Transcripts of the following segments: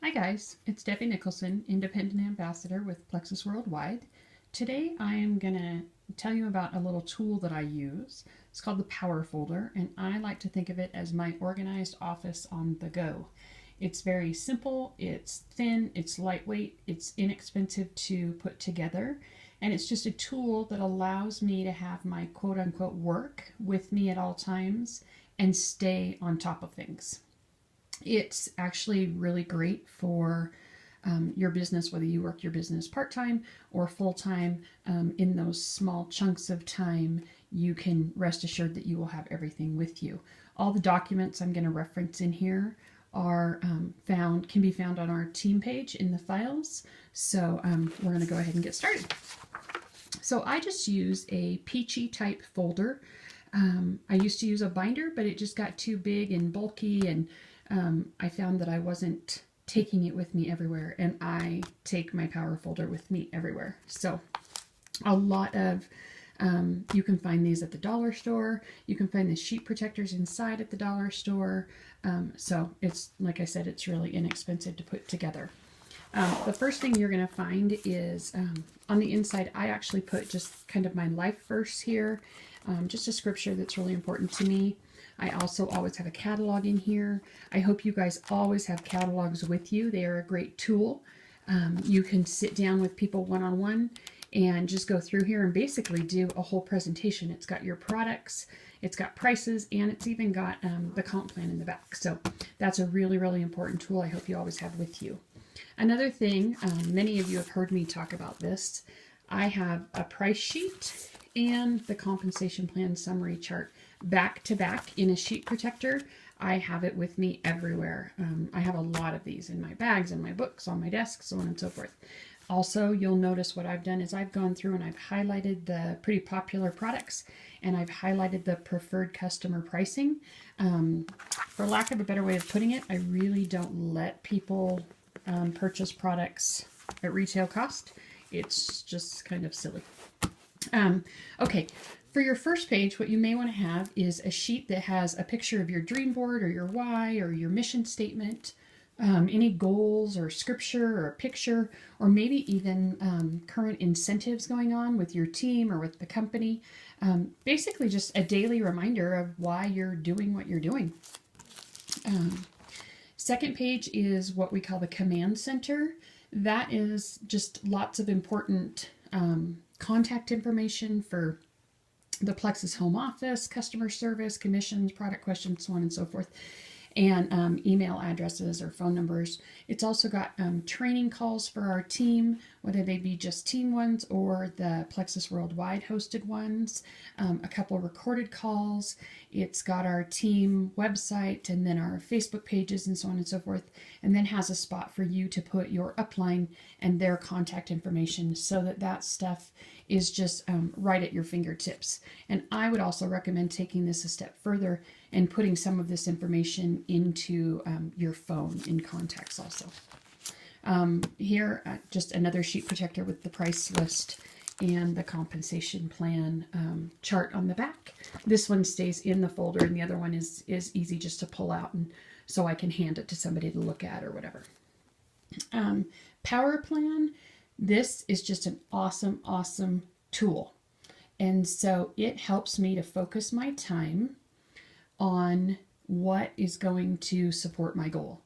Hi guys, it's Debbie Nicholson, Independent Ambassador with Plexus Worldwide. Today I am going to tell you about a little tool that I use. It's called the Power Folder, and I like to think of it as my organized office on the go. It's very simple, it's thin, it's lightweight, it's inexpensive to put together, and it's just a tool that allows me to have my quote-unquote work with me at all times and stay on top of things. It's actually really great for your business, whether you work your business part-time or full-time. In those small chunks of time, you can rest assured that you will have everything with you. All the documents I'm going to reference in here are can be found on our team page in the files. So we're going to go ahead and get started. So I just use a peachy type folder. I used to use a binder, but it just got too big and bulky, and I found that I wasn't taking it with me everywhere, and I take my Power Folder with me everywhere. So a lot of, you can find these at the dollar store. You can find the sheet protectors inside at the dollar store. So it's, like I said, it's really inexpensive to put together. The first thing you're going to find is on the inside, I actually put just kind of my life verse here, just a scripture that's really important to me. I also always have a catalog in here. I hope you guys always have catalogs with you. They are a great tool. You can sit down with people one-on-one and just go through here and basically do a whole presentation. It's got your products, it's got prices, and it's even got the comp plan in the back. So that's a really, really important tool I hope you always have with you. Another thing, many of you have heard me talk about this. I have a price sheet and the compensation plan summary chart back to back in a sheet protector. I have it with me everywhere. I have a lot of these in my bags, in my books, on my desk, so on and so forth. Also, you'll notice what I've done is I've gone through and I've highlighted the pretty popular products, and I've highlighted the preferred customer pricing. For lack of a better way of putting it, I really don't let people purchase products at retail cost. It's just kind of silly. Okay, for your first page, what you may want to have is a sheet that has a picture of your dream board or your why or your mission statement, any goals or scripture or a picture, or maybe even current incentives going on with your team or with the company. Basically just a daily reminder of why you're doing what you're doing. Second page is what we call the command center. That is just lots of important contact information for the Plexus home office, customer service, commissions, product questions, so on and so forth, and email addresses or phone numbers. It's also got training calls for our team, whether they be just team ones or the Plexus Worldwide hosted ones, a couple recorded calls. It's got our team website and then our Facebook pages and so on and so forth, and then has a spot for you to put your upline and their contact information so that that stuff is just right at your fingertips. And I would also recommend taking this a step further and putting some of this information into your phone in contacts also. Here, just another sheet protector with the price list and the compensation plan chart on the back. This one stays in the folder, and the other one is easy just to pull out, and so I can hand it to somebody to look at or whatever. Power plan. This is just an awesome, awesome tool. And so it helps me to focus my time on what is going to support my goal.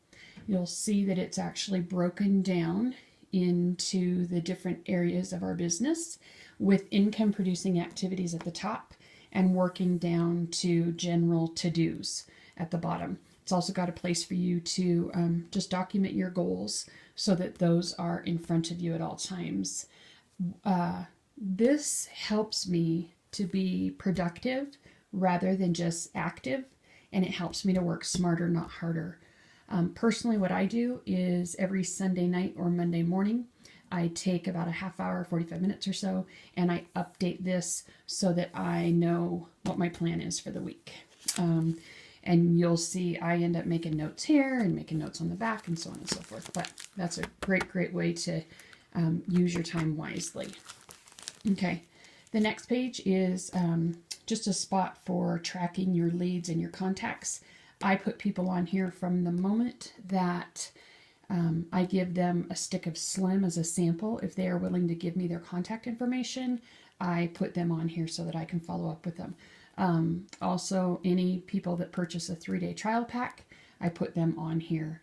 You'll see that it's actually broken down into the different areas of our business with income producing activities at the top and working down to general to-dos at the bottom. It's also got a place for you to just document your goals so that those are in front of you at all times. This helps me to be productive rather than just active, and it helps me to work smarter, not harder. Personally, what I do is every Sunday night or Monday morning, I take about a half hour, 45 minutes or so, and I update this so that I know what my plan is for the week. And you'll see I end up making notes here and making notes on the back and so on and so forth. But that's a great, great way to use your time wisely. Okay, the next page is just a spot for tracking your leads and your contacts. I put people on here from the moment that I give them a stick of Slim as a sample. If they are willing to give me their contact information, I put them on here so that I can follow up with them. Also, any people that purchase a 3-day trial pack, I put them on here.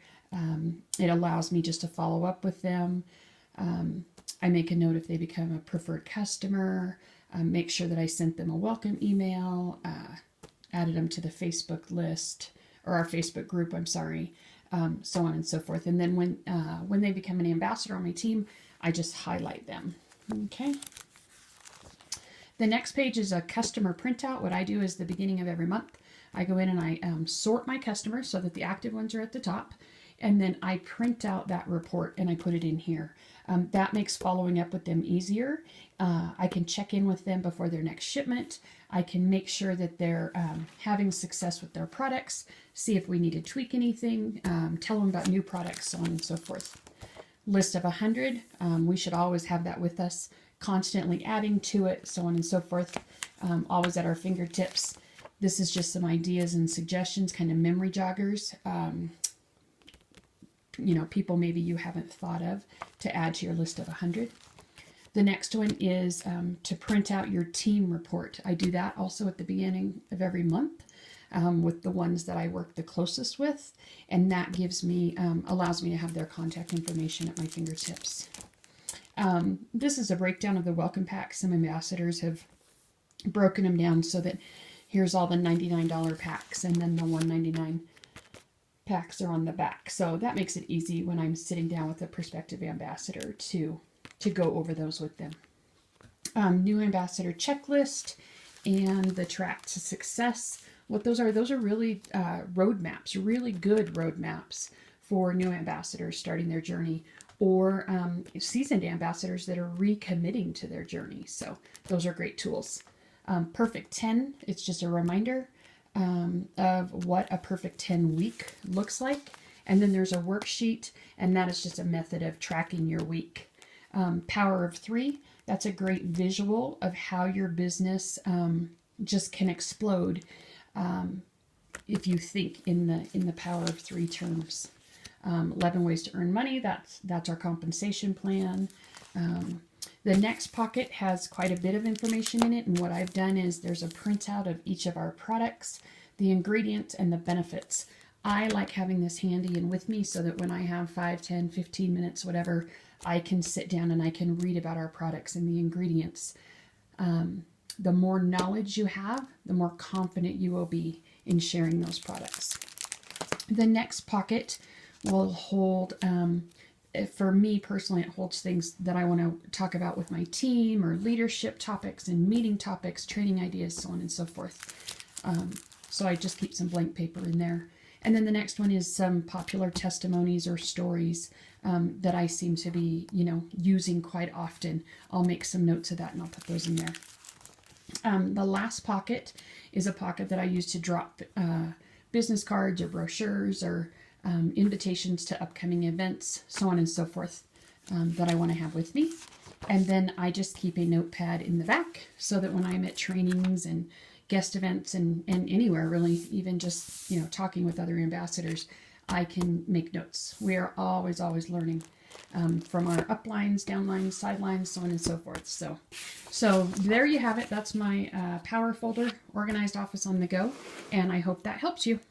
It allows me just to follow up with them. I make a note if they become a preferred customer, make sure that I sent them a welcome email, added them to the Facebook list, or our Facebook group, I'm sorry, so on and so forth. And then when they become an ambassador on my team, I just highlight them. Okay. The next page is a customer printout. What I do is the beginning of every month, I go in and I sort my customers so that the active ones are at the top. And then I print out that report and I put it in here. That makes following up with them easier. I can check in with them before their next shipment. I can make sure that they're having success with their products, see if we need to tweak anything, tell them about new products, so on and so forth. List of 100, we should always have that with us, constantly adding to it, so on and so forth, always at our fingertips. This is just some ideas and suggestions, kind of memory joggers. You know, people maybe you haven't thought of to add to your list of 100. The next one is to print out your team report. I do that also at the beginning of every month with the ones that I work the closest with, and that gives me, allows me to have their contact information at my fingertips. This is a breakdown of the welcome pack. Some ambassadors have broken them down so that here's all the $99 packs, and then the $199 packs are on the back. So that makes it easy when I'm sitting down with a prospective ambassador to go over those with them. New ambassador checklist and the track to success. What those are really roadmaps, really good roadmaps for new ambassadors starting their journey, or seasoned ambassadors that are recommitting to their journey. So those are great tools. Perfect 10, it's just a reminder of what a perfect 10 week looks like. And then there's a worksheet, and that is just a method of tracking your week. Power of 3, that's a great visual of how your business just can explode if you think in the power of 3 terms. 11 ways to earn money, that's our compensation plan. The next pocket has quite a bit of information in it, and what I've done is there's a printout of each of our products, the ingredients, and the benefits. I like having this handy and with me so that when I have 5, 10, 15 minutes, whatever, I can sit down and I can read about our products and the ingredients. The more knowledge you have, the more confident you will be in sharing those products. The next pocket will hold, for me personally, it holds things that I want to talk about with my team, or leadership topics and meeting topics, training ideas, so on and so forth. So I just keep some blank paper in there. And then the next one is some popular testimonies or stories that I seem to be, using quite often. I'll make some notes of that and I'll put those in there. The last pocket is a pocket that I use to drop business cards or brochures or invitations to upcoming events, so on and so forth, that I want to have with me. And then I just keep a notepad in the back so that when I'm at trainings and guest events and anywhere really, even just, talking with other ambassadors, I can make notes. We are always learning from our uplines, downlines, sidelines, so on and so forth. So there you have it. That's my Power Folder, Organized Office on the Go, and I hope that helps you.